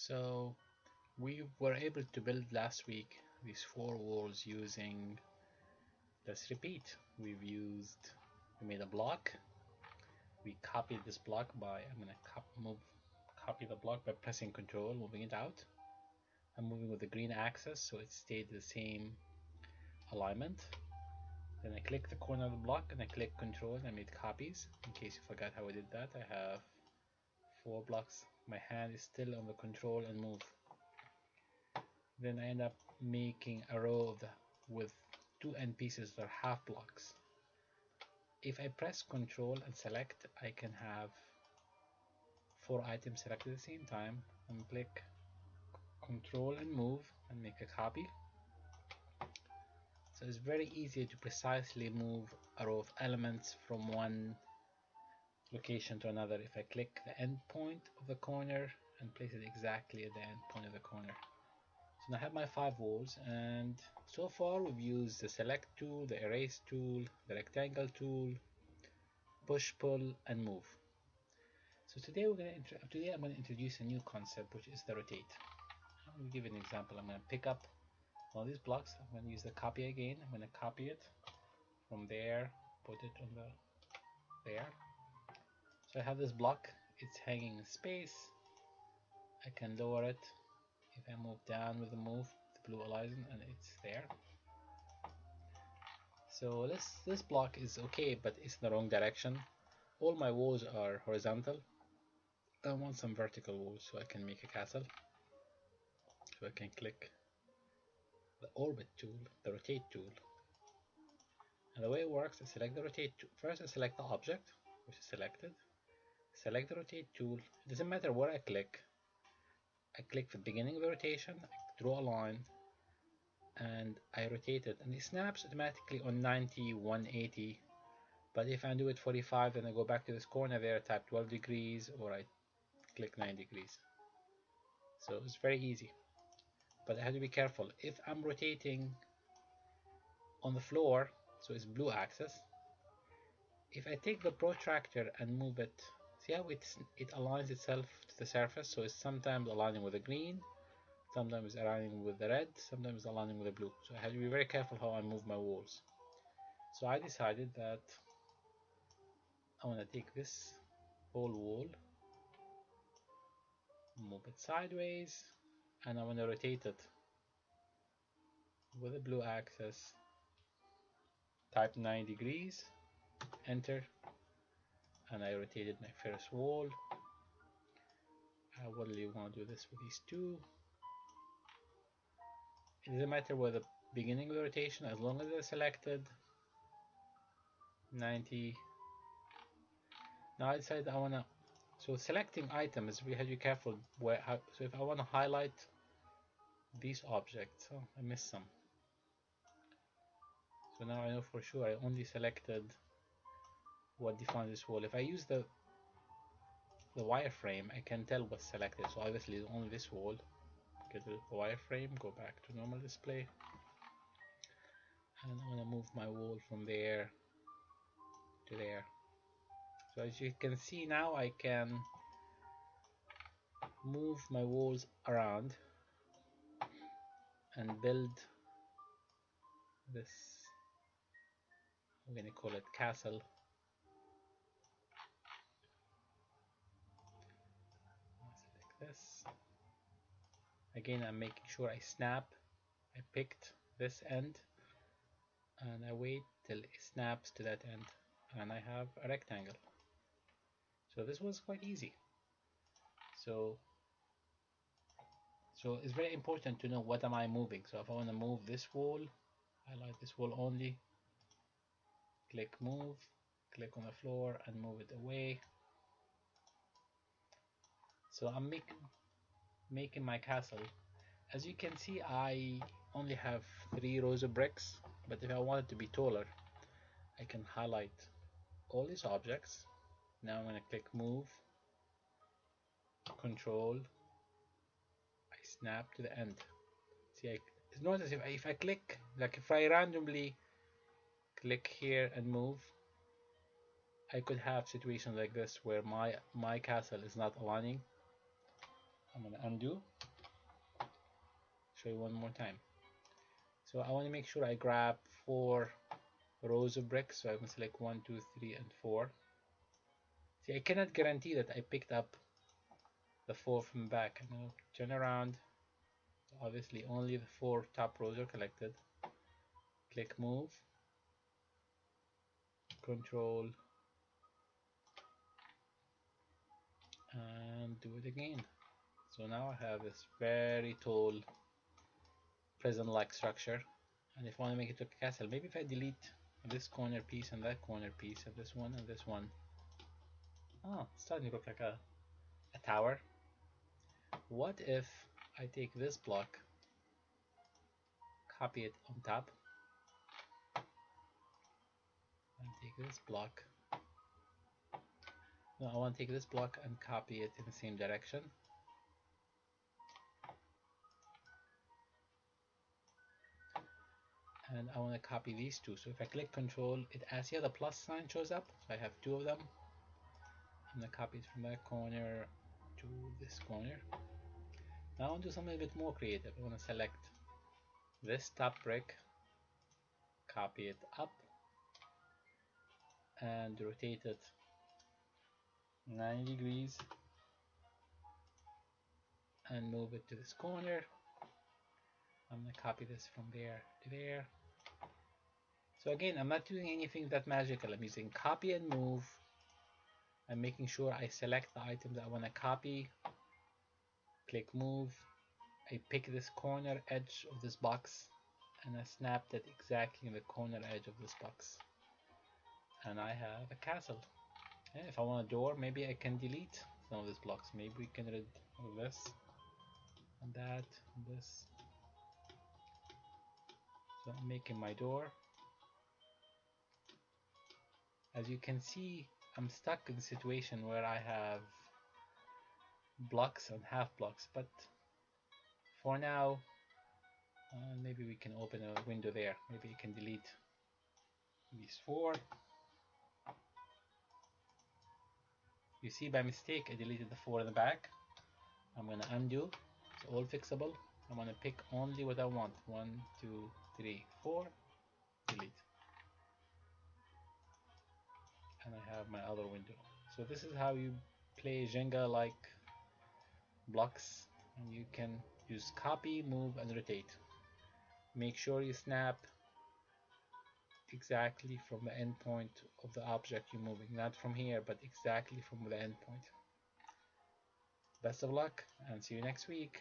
So we were able to build last week these four walls using, let's repeat, we made a block, we copied this block by, I'm going to copy the block by pressing Control, moving it out. I'm moving with the green axis so it stayed the same alignment. Then I click the corner of the block and I click Control and I made copies. In case you forgot how I did that, I have four blocks. My hand is still on the Control and move. Then I end up making a row with two end pieces that are half blocks. If I press Control and select, I can have four items selected at the same time, and click Control and move and make a copy. So it's very easy to precisely move a row of elements from one location to another if I click the end point of the corner and place it exactly at the end point of the corner. So now I have my five walls, and so far we've used the select tool, the erase tool, the rectangle tool, push, pull, and move. So today I'm going to introduce a new concept, which is the rotate. I'm going to give an example. I'm going to pick up all these blocks. I'm going to use the copy again. I'm going to copy it from there, put it on there. So I have this block. It's hanging in space. I can lower it if I move down with the move, the blue aligns and it's there. So this block is okay, but it's in the wrong direction. All my walls are horizontal. I want some vertical walls so I can make a castle. So I can click the orbit tool, the rotate tool. And the way it works, I select the rotate tool. First I select the object, which is selected. Select the rotate tool. It doesn't matter where I click. I click the beginning of the rotation, I draw a line, and I rotate it, and it snaps automatically on 90, 180. But if I do it 45, then I go back to this corner there, type 12 degrees, or I click 9 degrees. So it's very easy. But I have to be careful. If I'm rotating on the floor, so it's blue axis, if I take the protractor and move it, see how it aligns itself to the surface, so it's sometimes aligning with the green, sometimes aligning with the red, sometimes aligning with the blue. So I have to be very careful how I move my walls. So I decided that I want to take this whole wall, move it sideways, and I want to rotate it with the blue axis, type 9 degrees, enter, and I rotated my first wall. I really want to do this with these two. It doesn't matter where the beginning of the rotation, as long as they're selected. 90. Now I decided I want to, so selecting items, we have to be careful where, so if I want to highlight these objects, oh, I missed some. So now I know for sure I only selected what defines this wall. If I use the wireframe, I can tell what's selected. So obviously it's only this wall. Get rid of the wireframe, go back to normal display, and I'm gonna move my wall from there to there. So as you can see now, I can move my walls around and build this, I'm gonna call it castle. Select this. Again, I'm making sure I snap. I picked this end and I wait till it snaps to that end, and I have a rectangle. So this was quite easy. So it's very important to know what am I moving. So if I want to move this wall, highlight this wall only, click move, click on the floor and move it away. So I'm making my castle. As you can see, I only have 3 rows of bricks, but if I want it to be taller, I can highlight all these objects. Now I'm going to click move, control, I snap to the end. See, notice if I click, like if I randomly click here and move, I could have situations like this where my castle is not aligning. I'm gonna undo, show you one more time. So I want to make sure I grab 4 rows of bricks, so I can select 1, 2, 3, and 4. See, I cannot guarantee that I picked up the 4 from back. I'm gonna turn around. Obviously, only the 4 top rows are collected. Click move, control, and do it again. So now I have this very tall prison-like structure, and if I want to make it to a castle, maybe if I delete this corner piece and that corner piece and this one and this one. Oh, it's starting to look like a tower. What if I take this block, copy it on top, and take this block. No, I want to take this block and copy it in the same direction. And I want to copy these two. So if I click control, it asks, yeah, the plus sign shows up. So I have 2 of them. I'm going to copy it from that corner to this corner. Now I want to do something a bit more creative. I want to select this top brick, copy it up, and rotate it 90 degrees and move it to this corner. I'm going to copy this from there to there. So again, I'm not doing anything that magical. I'm using copy and move. I'm making sure I select the items I want to copy. Click move. I pick this corner edge of this box and I snapped it exactly in the corner edge of this box. And I have a castle. And if I want a door, maybe I can delete some of these blocks. Maybe we can rid of this and that and this. So I'm making my door. As you can see, I'm stuck in a situation where I have blocks and half blocks, but for now, maybe we can open a window there. Maybe you can delete these 4. You see, by mistake I deleted the 4 in the back. I'm gonna undo. It's all fixable. I'm gonna pick only what I want. 1, 2, 3, 4. Delete. And I have my other window. So this is how you play Jenga like blocks, and you can use copy, move, and rotate. Make sure you snap exactly from the endpoint of the object you're moving, not from here, but exactly from the endpoint. Best of luck and see you next week.